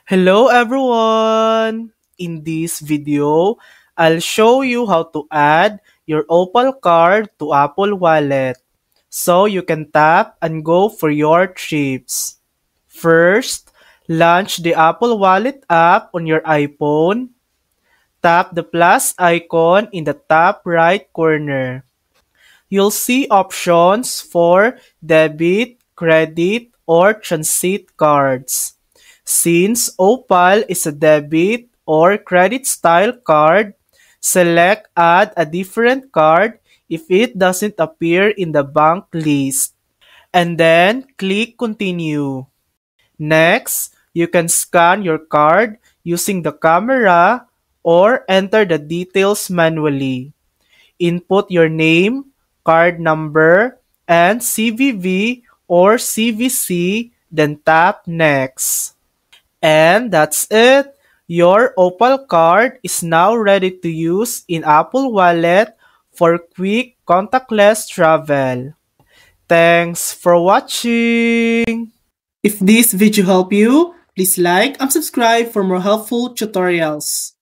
Hello everyone! In this video, I'll show you how to add your Opal card to Apple Wallet so you can tap and go for your trips. First, launch the Apple Wallet app on your iPhone. Tap the plus icon in the top right corner. You'll see options for debit, credit, or transit cards. Since Opal is a debit or credit style card, select Add a different card if it doesn't appear in the bank list, and then click Continue. Next, you can scan your card using the camera or enter the details manually. Input your name, card number, and CVV or CVC, then tap Next. And that's it. Your Opal card is now ready to use in Apple Wallet for quick contactless travel. Thanks for watching. If this video helped you, please like and subscribe for more helpful tutorials.